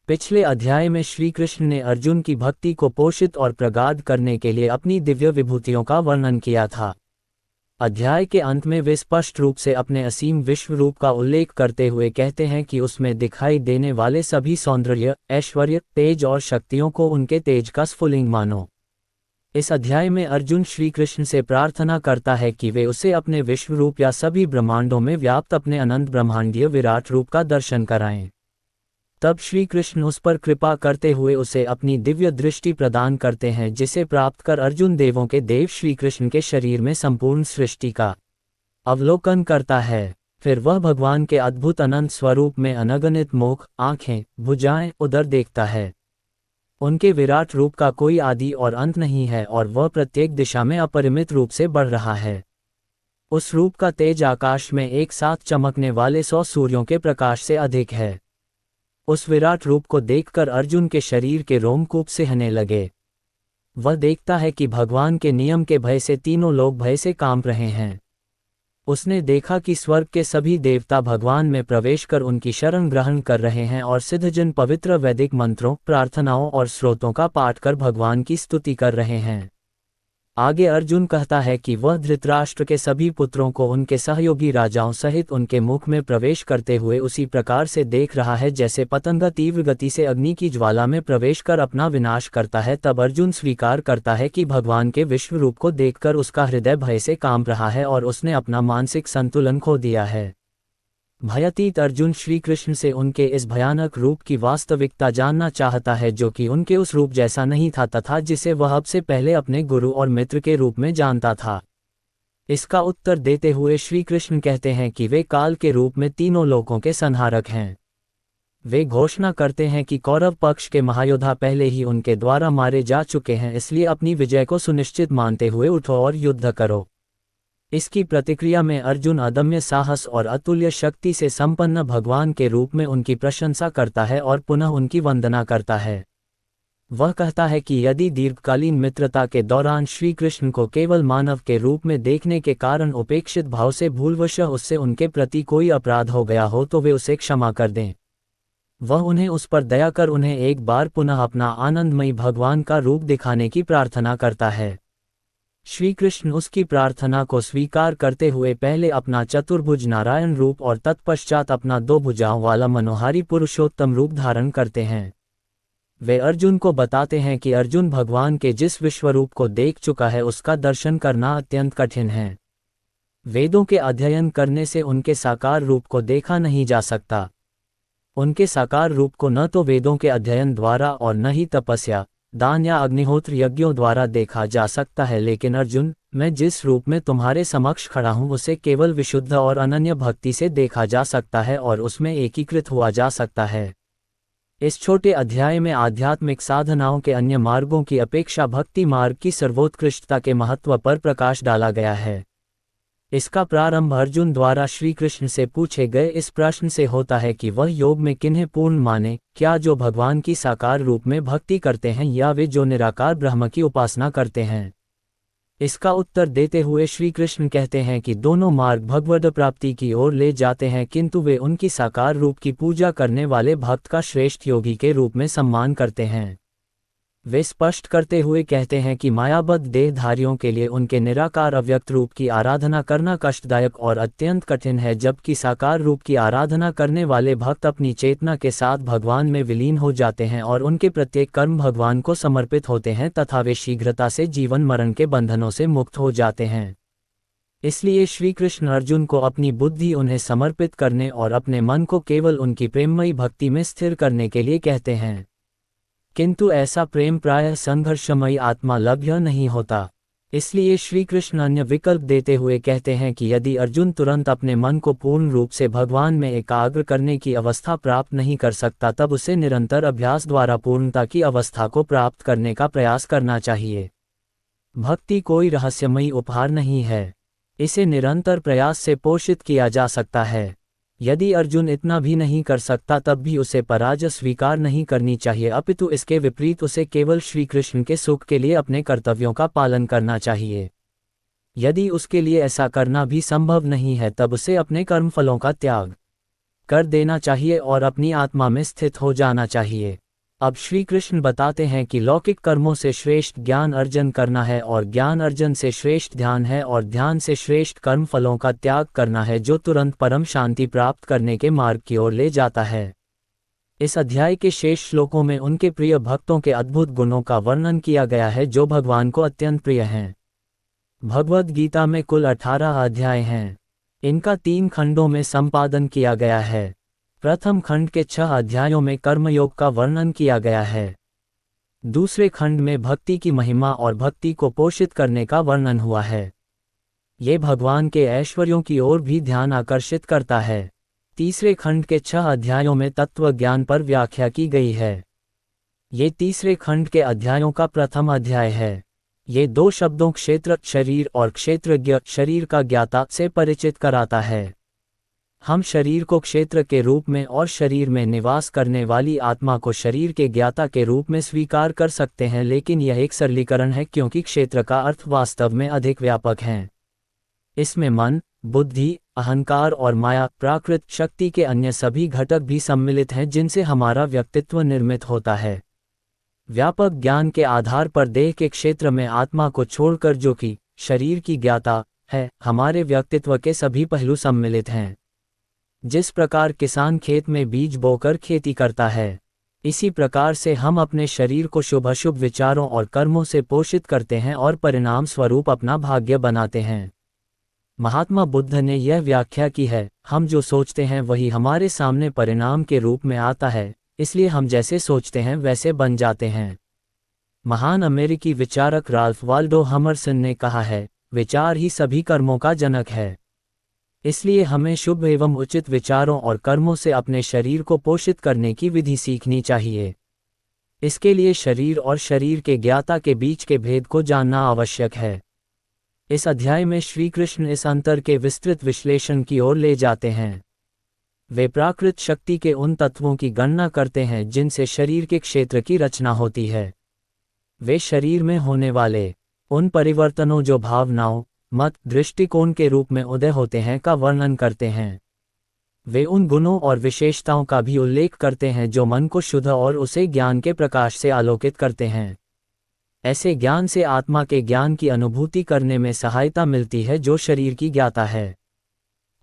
पिछले अध्याय में श्री कृष्ण ने अर्जुन की भक्ति को पोषित और प्रगाढ़ करने के लिए अपनी दिव्य विभूतियों का वर्णन किया था। अध्याय के अंत में वे स्पष्ट रूप से अपने असीम विश्व रूप का उल्लेख करते हुए कहते हैं कि उसमें दिखाई देने वाले सभी सौंदर्य, ऐश्वर्य, तेज और शक्तियों को उनके तेज का स्फुलिंग मानो। इस अध्याय में अर्जुन श्री कृष्ण से प्रार्थना करता है कि वे उसे अपने विश्व रूप या सभी ब्रह्मांडों में व्याप्त अपने अनंत ब्रह्मांडीय विराट रूप का दर्शन कराएं। तब श्री कृष्ण उस पर कृपा करते हुए उसे अपनी दिव्य दृष्टि प्रदान करते हैं, जिसे प्राप्त कर अर्जुन देवों के देव श्री कृष्ण के शरीर में संपूर्ण सृष्टि का अवलोकन करता है। फिर वह भगवान के अद्भुत अनंत स्वरूप में अनगणित मुख, आंखें, भुजाएं, उदर देखता है। उनके विराट रूप का कोई आदि और अंत नहीं है और वह प्रत्येक दिशा में अपरिमित रूप से बढ़ रहा है। उस रूप का तेज आकाश में एक साथ चमकने वाले 100 सूर्यों के प्रकाश से अधिक है। उस विराट रूप को देखकर अर्जुन के शरीर के रोमकूप सिहरने लगे। वह देखता है कि भगवान के नियम के भय से तीनों लोग भय से कांप रहे हैं। उसने देखा कि स्वर्ग के सभी देवता भगवान में प्रवेश कर उनकी शरण ग्रहण कर रहे हैं और सिद्धजन पवित्र वैदिक मंत्रों, प्रार्थनाओं और स्तोत्रों का पाठ कर भगवान की स्तुति कर रहे हैं। आगे अर्जुन कहता है कि वह धृतराष्ट्र के सभी पुत्रों को उनके सहयोगी राजाओं सहित उनके मुख में प्रवेश करते हुए उसी प्रकार से देख रहा है जैसे पतंगा तीव्र गति से अग्नि की ज्वाला में प्रवेश कर अपना विनाश करता है। तब अर्जुन स्वीकार करता है कि भगवान के विश्व रूप को देखकर उसका हृदय भय से कांप रहा है और उसने अपना मानसिक संतुलन खो दिया है। भयातीत अर्जुन श्री कृष्ण से उनके इस भयानक रूप की वास्तविकता जानना चाहता है, जो कि उनके उस रूप जैसा नहीं था तथा जिसे वह अब से पहले अपने गुरु और मित्र के रूप में जानता था। इसका उत्तर देते हुए श्री कृष्ण कहते हैं कि वे काल के रूप में तीनों लोकों के संहारक हैं। वे घोषणा करते हैं कि कौरव पक्ष के महायोद्धा पहले ही उनके द्वारा मारे जा चुके हैं, इसलिए अपनी विजय को सुनिश्चित मानते हुए उठो और युद्ध करो। इसकी प्रतिक्रिया में अर्जुन अदम्य साहस और अतुल्य शक्ति से संपन्न भगवान के रूप में उनकी प्रशंसा करता है और पुनः उनकी वंदना करता है। वह कहता है कि यदि दीर्घकालीन मित्रता के दौरान श्री कृष्ण को केवल मानव के रूप में देखने के कारण उपेक्षित भाव से भूलवश उससे उनके प्रति कोई अपराध हो गया हो तो वे उसे क्षमा कर दें। वह उन्हें उस पर दया कर उन्हें एक बार पुनः अपना आनंदमयी भगवान का रूप दिखाने की प्रार्थना करता है। श्री कृष्ण उसकी प्रार्थना को स्वीकार करते हुए पहले अपना चतुर्भुज नारायण रूप और तत्पश्चात अपना 2 भुजाओं वाला मनोहारी पुरुषोत्तम रूप धारण करते हैं। वे अर्जुन को बताते हैं कि अर्जुन भगवान के जिस विश्वरूप को देख चुका है उसका दर्शन करना अत्यंत कठिन है। वेदों के अध्ययन करने से उनके साकार रूप को देखा नहीं जा सकता। उनके साकार रूप को न तो वेदों के अध्ययन द्वारा और न ही तपस्या, दान या अग्निहोत्र यज्ञों द्वारा देखा जा सकता है। लेकिन अर्जुन, मैं जिस रूप में तुम्हारे समक्ष खड़ा हूँ उसे केवल विशुद्ध और अनन्य भक्ति से देखा जा सकता है और उसमें एकीकृत हुआ जा सकता है। इस छोटे अध्याय में आध्यात्मिक साधनाओं के अन्य मार्गों की अपेक्षा भक्ति मार्ग की सर्वोत्कृष्टता के महत्व पर प्रकाश डाला गया है। इसका प्रारंभ अर्जुन द्वारा श्री कृष्ण से पूछे गए इस प्रश्न से होता है कि वह योग में किन्हें पूर्ण माने, क्या जो भगवान की साकार रूप में भक्ति करते हैं या वे जो निराकार ब्रह्म की उपासना करते हैं। इसका उत्तर देते हुए श्री कृष्ण कहते हैं कि दोनों मार्ग भगवद प्राप्ति की ओर ले जाते हैं, किंतु वे उनकी साकार रूप की पूजा करने वाले भक्त का श्रेष्ठ योगी के रूप में सम्मान करते हैं। वे स्पष्ट करते हुए कहते हैं कि मायाबद्ध देहधारियों के लिए उनके निराकार अव्यक्त रूप की आराधना करना कष्टदायक और अत्यंत कठिन है, जबकि साकार रूप की आराधना करने वाले भक्त अपनी चेतना के साथ भगवान में विलीन हो जाते हैं और उनके प्रत्येक कर्म भगवान को समर्पित होते हैं तथा वे शीघ्रता से जीवन मरण के बंधनों से मुक्त हो जाते हैं। इसलिए श्री कृष्ण अर्जुन को अपनी बुद्धि उन्हें समर्पित करने और अपने मन को केवल उनकी प्रेममयी भक्ति में स्थिर करने के लिए कहते हैं। किंतु ऐसा प्रेम प्रायः संघर्षमयी आत्मा लभ्य नहीं होता। इसलिए श्री कृष्ण अन्य विकल्प देते हुए कहते हैं कि यदि अर्जुन तुरंत अपने मन को पूर्ण रूप से भगवान में एकाग्र करने की अवस्था प्राप्त नहीं कर सकता, तब उसे निरंतर अभ्यास द्वारा पूर्णता की अवस्था को प्राप्त करने का प्रयास करना चाहिए। भक्ति कोई रहस्यमयी उपहार नहीं है, इसे निरंतर प्रयास से पोषित किया जा सकता है। यदि अर्जुन इतना भी नहीं कर सकता तब भी उसे पराजय स्वीकार नहीं करनी चाहिए, अपितु इसके विपरीत उसे केवल श्री कृष्ण के सुख के लिए अपने कर्तव्यों का पालन करना चाहिए। यदि उसके लिए ऐसा करना भी संभव नहीं है तब उसे अपने कर्मफलों का त्याग कर देना चाहिए और अपनी आत्मा में स्थित हो जाना चाहिए। अब श्री कृष्ण बताते हैं कि लौकिक कर्मों से श्रेष्ठ ज्ञान अर्जन करना है और ज्ञान अर्जन से श्रेष्ठ ध्यान है और ध्यान से श्रेष्ठ कर्म फलों का त्याग करना है, जो तुरंत परम शांति प्राप्त करने के मार्ग की ओर ले जाता है। इस अध्याय के शेष श्लोकों में उनके प्रिय भक्तों के अद्भुत गुणों का वर्णन किया गया है जो भगवान को अत्यंत प्रिय हैं। भगवद गीता में कुल 18 अध्याय हैं। इनका 3 खंडों में संपादन किया गया है। प्रथम खंड के 6 अध्यायों में कर्मयोग का वर्णन किया गया है। दूसरे खंड में भक्ति की महिमा और भक्ति को पोषित करने का वर्णन हुआ है। ये भगवान के ऐश्वर्यों की ओर भी ध्यान आकर्षित करता है। तीसरे खंड के 6 अध्यायों में तत्व ज्ञान पर व्याख्या की गई है। ये तीसरे खंड के अध्यायों का प्रथम अध्याय है। ये 2 शब्दों क्षेत्र शरीर और क्षेत्रज्ञ शरीर का ज्ञाता से परिचित कराता है। हम शरीर को क्षेत्र के रूप में और शरीर में निवास करने वाली आत्मा को शरीर के ज्ञाता के रूप में स्वीकार कर सकते हैं, लेकिन यह एक सरलीकरण है क्योंकि क्षेत्र का अर्थ वास्तव में अधिक व्यापक है। इसमें मन, बुद्धि, अहंकार और माया प्राकृत शक्ति के अन्य सभी घटक भी सम्मिलित हैं जिनसे हमारा व्यक्तित्व निर्मित होता है। व्यापक ज्ञान के आधार पर देह के क्षेत्र में आत्मा को छोड़कर, जो कि शरीर की ज्ञाता है, हमारे व्यक्तित्व के सभी पहलू सम्मिलित हैं। जिस प्रकार किसान खेत में बीज बोकर खेती करता है, इसी प्रकार से हम अपने शरीर को शुभ अशुभ विचारों और कर्मों से पोषित करते हैं और परिणाम स्वरूप अपना भाग्य बनाते हैं। महात्मा बुद्ध ने यह व्याख्या की है, हम जो सोचते हैं वही हमारे सामने परिणाम के रूप में आता है, इसलिए हम जैसे सोचते हैं वैसे बन जाते हैं। महान अमेरिकी विचारक राल्फ वाल्डो हमरसन ने कहा है, विचार ही सभी कर्मों का जनक है। इसलिए हमें शुभ एवं उचित विचारों और कर्मों से अपने शरीर को पोषित करने की विधि सीखनी चाहिए। इसके लिए शरीर और शरीर के ज्ञाता के बीच के भेद को जानना आवश्यक है। इस अध्याय में श्री कृष्ण इस अंतर के विस्तृत विश्लेषण की ओर ले जाते हैं। वे प्राकृत शक्ति के उन तत्वों की गणना करते हैं जिनसे शरीर के क्षेत्र की रचना होती है। वे शरीर में होने वाले उन परिवर्तनों जो भावनाओं, मत, दृष्टिकोण के रूप में उदय होते हैं का वर्णन करते हैं। वे उन गुणों और विशेषताओं का भी उल्लेख करते हैं जो मन को शुद्ध और उसे ज्ञान के प्रकाश से आलोकित करते हैं। ऐसे ज्ञान से आत्मा के ज्ञान की अनुभूति करने में सहायता मिलती है जो शरीर की ज्ञाता है।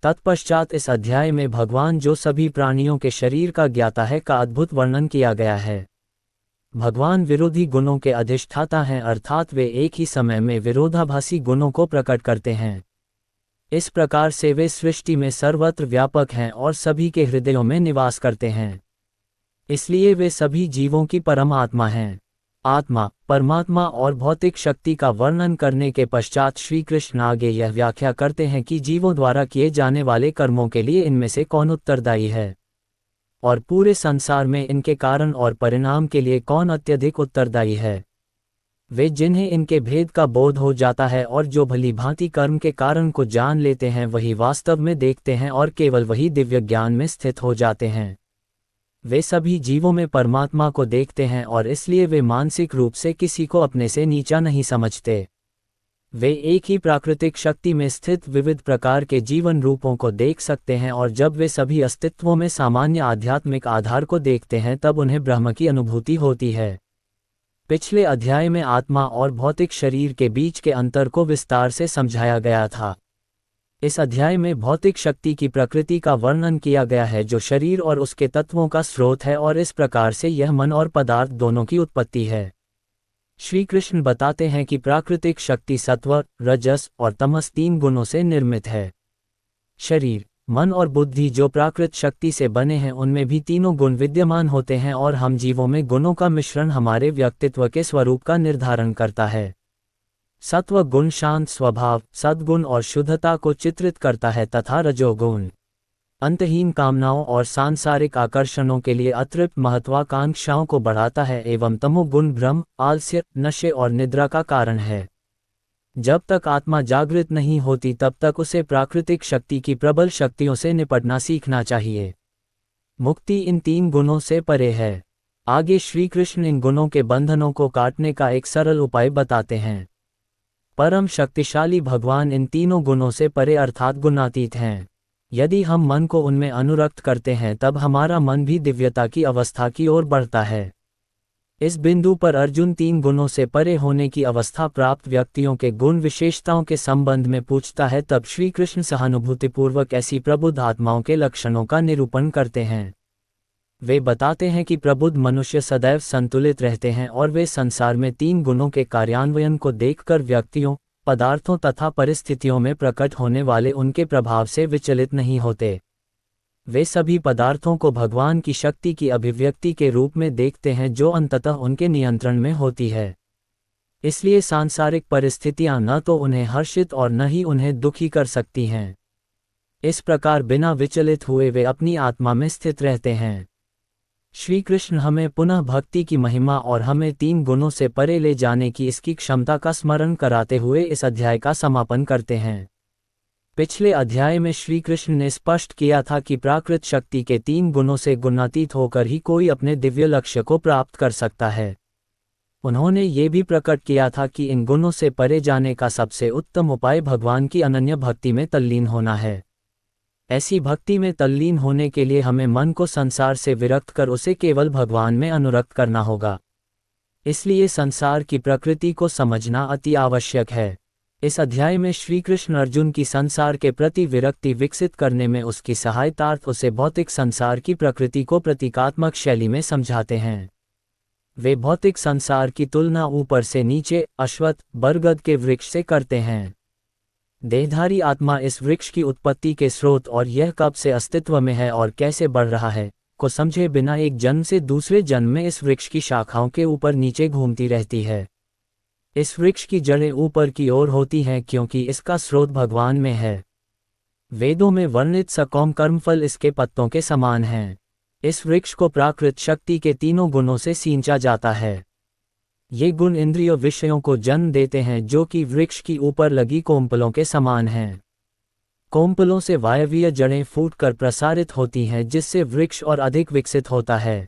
तत्पश्चात इस अध्याय में भगवान जो सभी प्राणियों के शरीर का ज्ञाता है का अद्भुत वर्णन किया गया है। भगवान विरोधी गुणों के अधिष्ठाता हैं, अर्थात वे एक ही समय में विरोधाभासी गुणों को प्रकट करते हैं। इस प्रकार से वे सृष्टि में सर्वत्र व्यापक हैं और सभी के हृदयों में निवास करते हैं। इसलिए वे सभी जीवों की परम आत्मा हैं। आत्मा, परमात्मा और भौतिक शक्ति का वर्णन करने के पश्चात श्री कृष्ण आगे यह व्याख्या करते हैं कि जीवों द्वारा किए जाने वाले कर्मों के लिए इनमें से कौन उत्तरदायी है और पूरे संसार में इनके कारण और परिणाम के लिए कौन अत्यधिक उत्तरदायी है। वे जिन्हें इनके भेद का बोध हो जाता है और जो भली भांति कर्म के कारण को जान लेते हैं वही वास्तव में देखते हैं और केवल वही दिव्य ज्ञान में स्थित हो जाते हैं। वे सभी जीवों में परमात्मा को देखते हैं और इसलिए वे मानसिक रूप से किसी को अपने से नीचा नहीं समझते। वे एक ही प्राकृतिक शक्ति में स्थित विविध प्रकार के जीवन रूपों को देख सकते हैं और जब वे सभी अस्तित्वों में सामान्य आध्यात्मिक आधार को देखते हैं तब उन्हें ब्रह्म की अनुभूति होती है। पिछले अध्याय में आत्मा और भौतिक शरीर के बीच के अंतर को विस्तार से समझाया गया था। इस अध्याय में भौतिक शक्ति की प्रकृति का वर्णन किया गया है जो शरीर और उसके तत्वों का स्रोत है और इस प्रकार से यह मन और पदार्थ दोनों की उत्पत्ति है। श्री कृष्ण बताते हैं कि प्राकृतिक शक्ति सत्व, रजस और तमस 3 गुणों से निर्मित है। शरीर, मन और बुद्धि जो प्राकृत शक्ति से बने हैं उनमें भी तीनों गुण विद्यमान होते हैं और हम जीवों में गुणों का मिश्रण हमारे व्यक्तित्व के स्वरूप का निर्धारण करता है। सत्व गुण शांत स्वभाव, सद्गुण और शुद्धता को चित्रित करता है तथा रजोगुण अंतहीन कामनाओं और सांसारिक आकर्षणों के लिए अतृप्त महत्वाकांक्षाओं को बढ़ाता है एवं तमोगुण भ्रम, आलस्य, नशे और निद्रा का कारण है। जब तक आत्मा जागृत नहीं होती तब तक उसे प्राकृतिक शक्ति की प्रबल शक्तियों से निपटना सीखना चाहिए। मुक्ति इन 3 गुणों से परे है। आगे श्री कृष्ण इन गुणों के बंधनों को काटने का एक सरल उपाय बताते हैं। परम शक्तिशाली भगवान इन तीनों गुणों से परे अर्थात गुणातीत हैं। यदि हम मन को उनमें अनुरक्त करते हैं तब हमारा मन भी दिव्यता की अवस्था की ओर बढ़ता है। इस बिंदु पर अर्जुन 3 गुणों से परे होने की अवस्था प्राप्त व्यक्तियों के गुण विशेषताओं के संबंध में पूछता है। तब श्री कृष्ण सहानुभूतिपूर्वक ऐसी प्रबुद्ध आत्माओं के लक्षणों का निरूपण करते हैं। वे बताते हैं कि प्रबुद्ध मनुष्य सदैव संतुलित रहते हैं और वे संसार में 3 गुणों के कार्यान्वयन को देखकर व्यक्तियों, पदार्थों तथा परिस्थितियों में प्रकट होने वाले उनके प्रभाव से विचलित नहीं होते। वे सभी पदार्थों को भगवान की शक्ति की अभिव्यक्ति के रूप में देखते हैं जो अंततः उनके नियंत्रण में होती है। इसलिए सांसारिक परिस्थितियां न तो उन्हें हर्षित और न ही उन्हें दुखी कर सकती हैं। इस प्रकार बिना विचलित हुए वे अपनी आत्मा में स्थित रहते हैं। श्री कृष्ण हमें पुनः भक्ति की महिमा और हमें 3 गुणों से परे ले जाने की इसकी क्षमता का स्मरण कराते हुए इस अध्याय का समापन करते हैं। पिछले अध्याय में श्री कृष्ण ने स्पष्ट किया था कि प्राकृत शक्ति के 3 गुणों से गुणातीत होकर ही कोई अपने दिव्य लक्ष्य को प्राप्त कर सकता है। उन्होंने ये भी प्रकट किया था कि इन गुणों से परे जाने का सबसे उत्तम उपाय भगवान की अनन्य भक्ति में तल्लीन होना है। ऐसी भक्ति में तल्लीन होने के लिए हमें मन को संसार से विरक्त कर उसे केवल भगवान में अनुरक्त करना होगा। इसलिए संसार की प्रकृति को समझना अति आवश्यक है। इस अध्याय में श्री कृष्ण अर्जुन की संसार के प्रति विरक्ति विकसित करने में उसकी सहायतार्थ उसे भौतिक संसार की प्रकृति को प्रतीकात्मक शैली में समझाते हैं। वे भौतिक संसार की तुलना ऊपर से नीचे अश्वत्थ, बरगद के वृक्ष से करते हैं। देहधारी आत्मा इस वृक्ष की उत्पत्ति के स्रोत और यह कब से अस्तित्व में है और कैसे बढ़ रहा है को समझे बिना एक जन्म से दूसरे जन्म में इस वृक्ष की शाखाओं के ऊपर नीचे घूमती रहती है। इस वृक्ष की जड़ें ऊपर की ओर होती हैं क्योंकि इसका स्रोत भगवान में है। वेदों में वर्णित सकौम कर्मफल इसके पत्तों के समान हैं। इस वृक्ष को प्राकृत शक्ति के 3 गुणों से सींचा जाता है। ये गुण इंद्रिय विषयों को जन्म देते हैं जो कि वृक्ष की ऊपर लगी कोम्पलों के समान हैं। कोम्पलों से वायवीय जड़ें फूटकर प्रसारित होती हैं जिससे वृक्ष और अधिक विकसित होता है।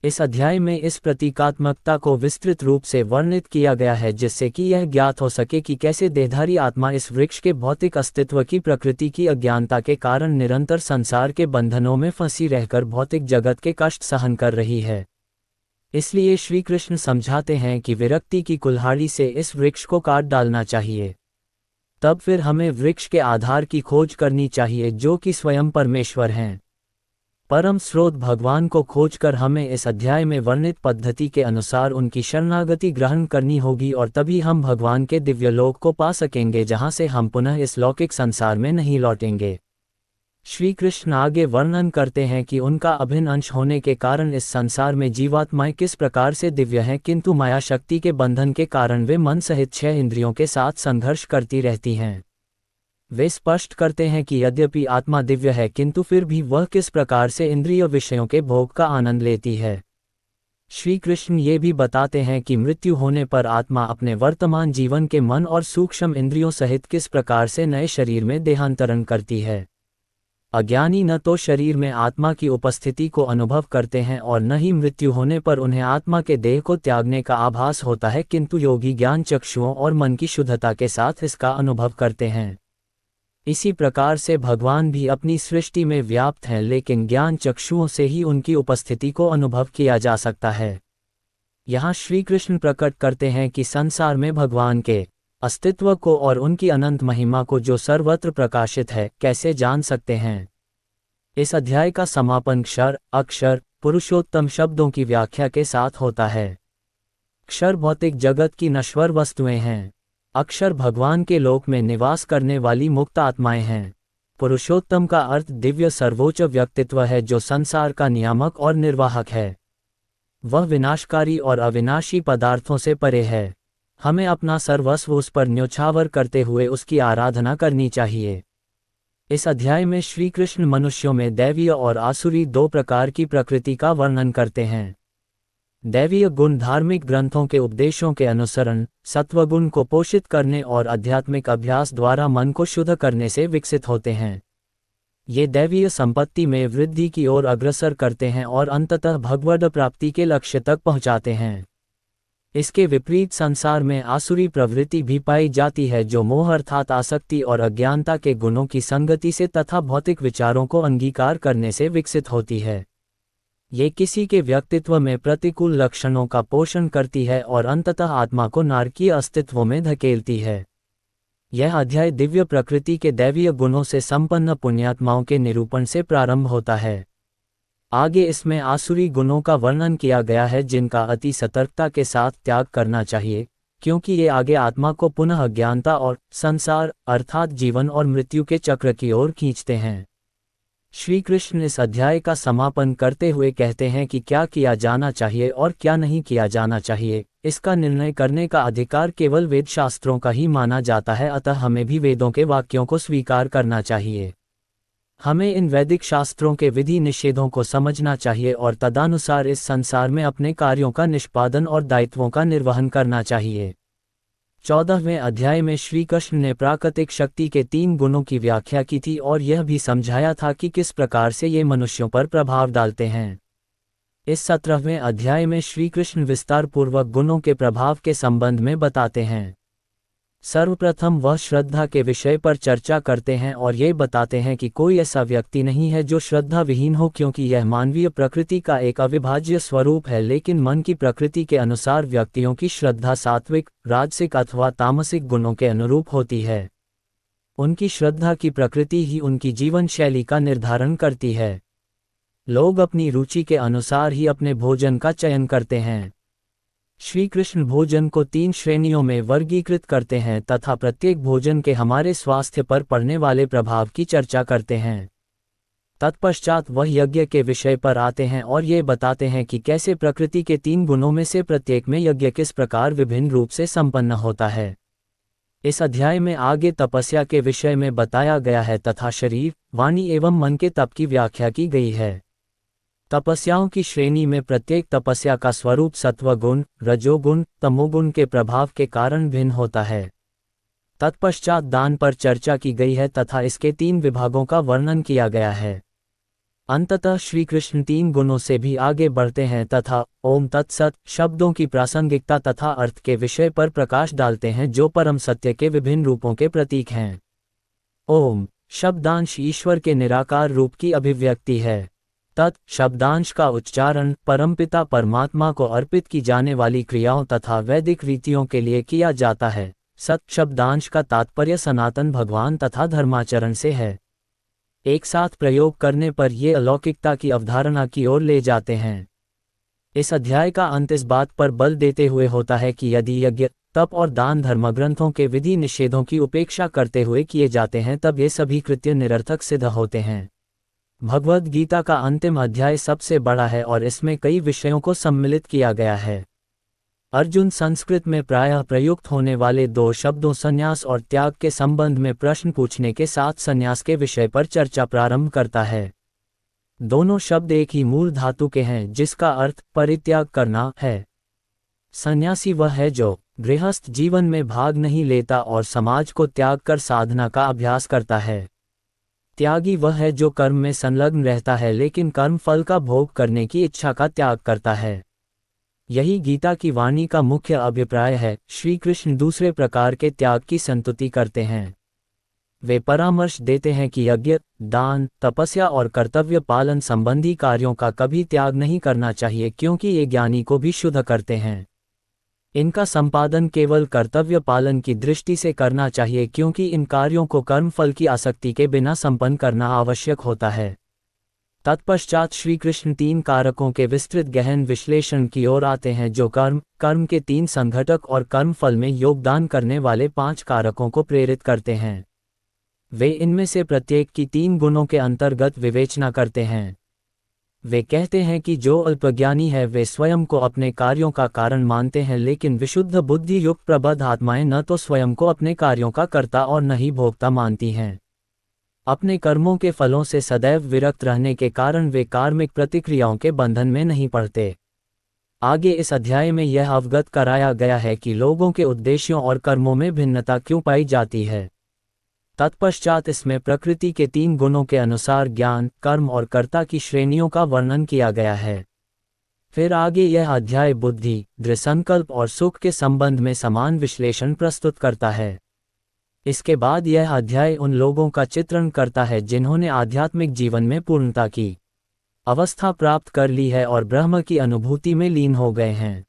इस अध्याय में इस प्रतीकात्मकता को विस्तृत रूप से वर्णित किया गया है जिससे कि यह ज्ञात हो सके कि कैसे देहधारी आत्मा इस वृक्ष के भौतिक अस्तित्व की प्रकृति की अज्ञानता के कारण निरंतर संसार के बंधनों में फंसी रहकर भौतिक जगत के कष्ट सहन कर रही है। इसलिए श्री कृष्ण समझाते हैं कि विरक्ति की कुल्हाड़ी से इस वृक्ष को काट डालना चाहिए। तब फिर हमें वृक्ष के आधार की खोज करनी चाहिए जो कि स्वयं परमेश्वर हैं। परम स्रोत भगवान को खोजकर हमें इस अध्याय में वर्णित पद्धति के अनुसार उनकी शरणागति ग्रहण करनी होगी और तभी हम भगवान के दिव्य लोक को पा सकेंगे जहां से हम पुनः इस लौकिक संसार में नहीं लौटेंगे। श्री कृष्ण आगे वर्णन करते हैं कि उनका अभिन्न अंश होने के कारण इस संसार में जीवात्माएं किस प्रकार से दिव्य हैं, किंतु माया शक्ति के बंधन के कारण वे मन सहित 6 इंद्रियों के साथ संघर्ष करती रहती हैं। वे स्पष्ट करते हैं कि यद्यपि आत्मा दिव्य है किंतु फिर भी वह किस प्रकार से इंद्रिय विषयों के भोग का आनंद लेती है। श्री कृष्ण ये भी बताते हैं कि मृत्यु होने पर आत्मा अपने वर्तमान जीवन के मन और सूक्ष्म इंद्रियों सहित किस प्रकार से नए शरीर में देहांतरण करती है। अज्ञानी न तो शरीर में आत्मा की उपस्थिति को अनुभव करते हैं और न ही मृत्यु होने पर उन्हें आत्मा के देह को त्यागने का आभास होता है, किंतु योगी ज्ञान चक्षुओं और मन की शुद्धता के साथ इसका अनुभव करते हैं। इसी प्रकार से भगवान भी अपनी सृष्टि में व्याप्त हैं, लेकिन ज्ञान चक्षुओं से ही उनकी उपस्थिति को अनुभव किया जा सकता है। यहाँ श्री कृष्ण प्रकट करते हैं कि संसार में भगवान के अस्तित्व को और उनकी अनंत महिमा को, जो सर्वत्र प्रकाशित है, कैसे जान सकते हैं। इस अध्याय का समापन क्षर, अक्षर, पुरुषोत्तम शब्दों की व्याख्या के साथ होता है। क्षर भौतिक जगत की नश्वर वस्तुएं हैं। अक्षर भगवान के लोक में निवास करने वाली मुक्त आत्माएं हैं। पुरुषोत्तम का अर्थ दिव्य सर्वोच्च व्यक्तित्व है, जो संसार का नियामक और निर्वाहक है। वह विनाशकारी और अविनाशी पदार्थों से परे है। हमें अपना सर्वस्व उस पर न्योछावर करते हुए उसकी आराधना करनी चाहिए। इस अध्याय में श्री कृष्ण मनुष्यों में दैवीय और आसुरी दो प्रकार की प्रकृति का वर्णन करते हैं। दैवीय गुण धार्मिक ग्रंथों के उपदेशों के अनुसरण, सत्वगुण को पोषित करने और आध्यात्मिक अभ्यास द्वारा मन को शुद्ध करने से विकसित होते हैं। ये दैवीय संपत्ति में वृद्धि की ओर अग्रसर करते हैं और अंततः भगवद प्राप्ति के लक्ष्य तक पहुंचाते हैं। इसके विपरीत संसार में आसुरी प्रवृत्ति भी पाई जाती है, जो मोह अर्थात आसक्ति और अज्ञानता के गुणों की संगति से तथा भौतिक विचारों को अंगीकार करने से विकसित होती है। ये किसी के व्यक्तित्व में प्रतिकूल लक्षणों का पोषण करती है और अंततः आत्मा को नारकीय अस्तित्व में धकेलती है। यह अध्याय दिव्य प्रकृति के दैवीय गुणों से संपन्न पुण्यात्माओं के निरूपण से प्रारंभ होता है। आगे इसमें आसुरी गुणों का वर्णन किया गया है, जिनका अति सतर्कता के साथ त्याग करना चाहिए, क्योंकि ये आगे आत्मा को पुनः अज्ञानता और संसार अर्थात जीवन और मृत्यु के चक्र की ओर खींचते हैं। श्री कृष्ण इस अध्याय का समापन करते हुए कहते हैं कि क्या किया जाना चाहिए और क्या नहीं किया जाना चाहिए, इसका निर्णय करने का अधिकार केवल वेद शास्त्रों का ही माना जाता है, अतः हमें भी वेदों के वाक्यों को स्वीकार करना चाहिए। हमें इन वैदिक शास्त्रों के विधि निषेधों को समझना चाहिए और तदनुसार इस संसार में अपने कार्यों का निष्पादन और दायित्वों का निर्वहन करना चाहिए। 14वें अध्याय में श्री कृष्ण ने प्राकृतिक शक्ति के 3 गुणों की व्याख्या की थी और यह भी समझाया था कि किस प्रकार से ये मनुष्यों पर प्रभाव डालते हैं। इस 17वें अध्याय में श्री कृष्ण विस्तार पूर्वक गुणों के प्रभाव के संबंध में बताते हैं। सर्वप्रथम वह श्रद्धा के विषय पर चर्चा करते हैं और ये बताते हैं कि कोई ऐसा व्यक्ति नहीं है जो श्रद्धा विहीन हो, क्योंकि यह मानवीय प्रकृति का एक अविभाज्य स्वरूप है। लेकिन मन की प्रकृति के अनुसार व्यक्तियों की श्रद्धा सात्विक, राजसिक अथवा तामसिक गुणों के अनुरूप होती है। उनकी श्रद्धा की प्रकृति ही उनकी जीवन शैली का निर्धारण करती है। लोग अपनी रुचि के अनुसार ही अपने भोजन का चयन करते हैं। श्री कृष्ण भोजन को 3 श्रेणियों में वर्गीकृत करते हैं तथा प्रत्येक भोजन के हमारे स्वास्थ्य पर पड़ने वाले प्रभाव की चर्चा करते हैं। तत्पश्चात वह यज्ञ के विषय पर आते हैं और ये बताते हैं कि कैसे प्रकृति के 3 गुणों में से प्रत्येक में यज्ञ किस प्रकार विभिन्न रूप से संपन्न होता है। इस अध्याय में आगे तपस्या के विषय में बताया गया है तथा शरीर, वाणी एवं मन के तप की व्याख्या की गई है। तपस्याओं की श्रेणी में प्रत्येक तपस्या का स्वरूप सत्वगुण, रजोगुण, तमोगुण के प्रभाव के कारण भिन्न होता है। तत्पश्चात दान पर चर्चा की गई है तथा इसके 3 विभागों का वर्णन किया गया है। अंततः श्री कृष्ण 3 गुणों से भी आगे बढ़ते हैं तथा ओम तत्सत शब्दों की प्रासंगिकता तथा अर्थ के विषय पर प्रकाश डालते हैं, जो परम सत्य के विभिन्न रूपों के प्रतीक हैं। ओम शब्दांश ईश्वर के निराकार रूप की अभिव्यक्ति है। तत् शब्दांश का उच्चारण परमपिता परमात्मा को अर्पित की जाने वाली क्रियाओं तथा वैदिक रीतियों के लिए किया जाता है। सत शब्दांश का तात्पर्य सनातन भगवान तथा धर्माचरण से है। एक साथ प्रयोग करने पर ये अलौकिकता की अवधारणा की ओर ले जाते हैं। इस अध्याय का अंत इस बात पर बल देते हुए होता है कि यदि यज्ञ, तप और दान धर्मग्रंथों के विधि निषेधों की उपेक्षा करते हुए किए जाते हैं, तब ये सभी कृत्य निरर्थक सिद्ध होते हैं। भगवद गीता का अंतिम अध्याय सबसे बड़ा है और इसमें कई विषयों को सम्मिलित किया गया है। अर्जुन संस्कृत में प्रायः प्रयुक्त होने वाले 2 शब्दों संन्यास और त्याग के संबंध में प्रश्न पूछने के साथ संन्यास के विषय पर चर्चा प्रारंभ करता है। दोनों शब्द एक ही मूल धातु के हैं जिसका अर्थ परित्याग करना है। सन्यासी वह है जो गृहस्थ जीवन में भाग नहीं लेता और समाज को त्याग कर साधना का अभ्यास करता है। त्यागी वह है जो कर्म में संलग्न रहता है लेकिन कर्म फल का भोग करने की इच्छा का त्याग करता है। यही गीता की वाणी का मुख्य अभिप्राय है। श्री कृष्ण दूसरे प्रकार के त्याग की संतुति करते हैं। वे परामर्श देते हैं कि यज्ञ, दान, तपस्या और कर्तव्य पालन संबंधी कार्यों का कभी त्याग नहीं करना चाहिए क्योंकि ये ज्ञानी को भी शुद्ध करते हैं। इनका संपादन केवल कर्तव्य पालन की दृष्टि से करना चाहिए क्योंकि इन कार्यों को कर्मफल की आसक्ति के बिना संपन्न करना आवश्यक होता है। तत्पश्चात श्री कृष्ण 3 कारकों के विस्तृत गहन विश्लेषण की ओर आते हैं जो कर्म के 3 संघटक और कर्मफल में योगदान करने वाले 5 कारकों को प्रेरित करते हैं। वे इनमें से प्रत्येक की 3 गुणों के अंतर्गत विवेचना करते हैं। वे कहते हैं कि जो अल्पज्ञानी है वे स्वयं को अपने कार्यों का कारण मानते हैं लेकिन विशुद्ध बुद्धि युक्त प्रबुद्ध आत्माएं न तो स्वयं को अपने कार्यों का कर्ता और न ही भोक्ता मानती हैं। अपने कर्मों के फलों से सदैव विरक्त रहने के कारण वे कार्मिक प्रतिक्रियाओं के बंधन में नहीं पड़ते। आगे इस अध्याय में यह अवगत कराया गया है कि लोगों के उद्देश्यों और कर्मों में भिन्नता क्यों पाई जाती है। तत्पश्चात इसमें प्रकृति के 3 गुणों के अनुसार ज्ञान, कर्म और कर्ता की श्रेणियों का वर्णन किया गया है। फिर आगे यह अध्याय बुद्धि, दृढ़ संकल्प और सुख के संबंध में समान विश्लेषण प्रस्तुत करता है। इसके बाद यह अध्याय उन लोगों का चित्रण करता है जिन्होंने आध्यात्मिक जीवन में पूर्णता की अवस्था प्राप्त कर ली है और ब्रह्म की अनुभूति में लीन हो गए हैं।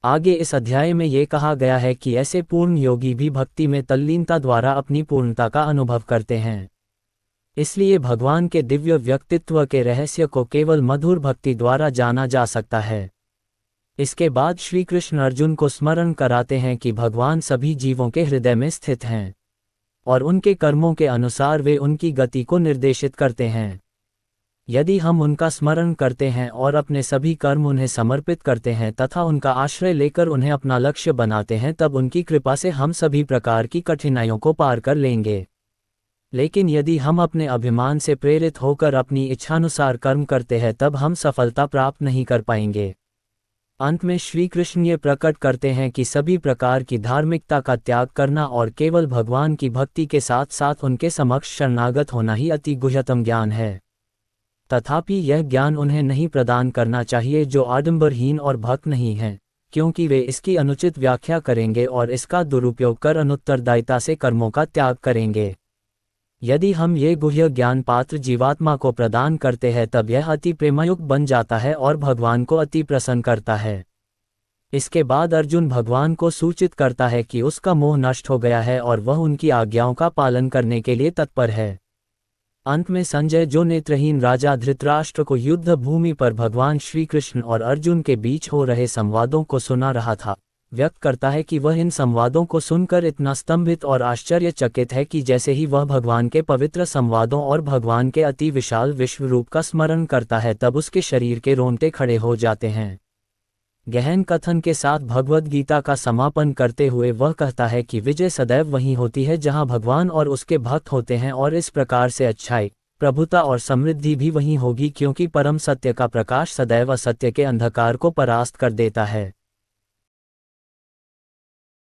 आगे इस अध्याय में ये कहा गया है कि ऐसे पूर्ण योगी भी भक्ति में तल्लीनता द्वारा अपनी पूर्णता का अनुभव करते हैं। इसलिए भगवान के दिव्य व्यक्तित्व के रहस्य को केवल मधुर भक्ति द्वारा जाना जा सकता है। इसके बाद श्री कृष्ण अर्जुन को स्मरण कराते हैं कि भगवान सभी जीवों के हृदय में स्थित हैं और उनके कर्मों के अनुसार वे उनकी गति को निर्देशित करते हैं। यदि हम उनका स्मरण करते हैं और अपने सभी कर्म उन्हें समर्पित करते हैं तथा उनका आश्रय लेकर उन्हें अपना लक्ष्य बनाते हैं तब उनकी कृपा से हम सभी प्रकार की कठिनाइयों को पार कर लेंगे। लेकिन यदि हम अपने अभिमान से प्रेरित होकर अपनी इच्छानुसार कर्म करते हैं तब हम सफलता प्राप्त नहीं कर पाएंगे। अंत में श्री कृष्ण ये प्रकट करते हैं कि सभी प्रकार की धार्मिकता का त्याग करना और केवल भगवान की भक्ति के साथ साथ उनके समक्ष शरणागत होना ही अति गुह्यतम ज्ञान है। तथापि यह ज्ञान उन्हें नहीं प्रदान करना चाहिए जो आडंबरहीन और भक्त नहीं हैं, क्योंकि वे इसकी अनुचित व्याख्या करेंगे और इसका दुरुपयोग कर अनुत्तरदायिता से कर्मों का त्याग करेंगे। यदि हम ये गुह्य ज्ञान पात्र जीवात्मा को प्रदान करते हैं तब यह अति प्रेमयुक्त बन जाता है और भगवान को अति प्रसन्न करता है। इसके बाद अर्जुन भगवान को सूचित करता है कि उसका मोह नष्ट हो गया है और वह उनकी आज्ञाओं का पालन करने के लिए तत्पर है। अंत में संजय जो नेत्रहीन राजा धृतराष्ट्र को युद्ध भूमि पर भगवान श्री कृष्ण और अर्जुन के बीच हो रहे संवादों को सुना रहा था, व्यक्त करता है कि वह इन संवादों को सुनकर इतना स्तंभित और आश्चर्यचकित है कि जैसे ही वह भगवान के पवित्र संवादों और भगवान के अति विशाल विश्व रूप का स्मरण करता है तब उसके शरीर के रोंगटे खड़े हो जाते हैं। गहन कथन के साथ भगवद गीता का समापन करते हुए वह कहता है कि विजय सदैव वहीं होती है जहां भगवान और उसके भक्त होते हैं और इस प्रकार से अच्छाई, प्रभुता और समृद्धि भी वहीं होगी क्योंकि परम सत्य का प्रकाश सदैव असत्य के अंधकार को परास्त कर देता है।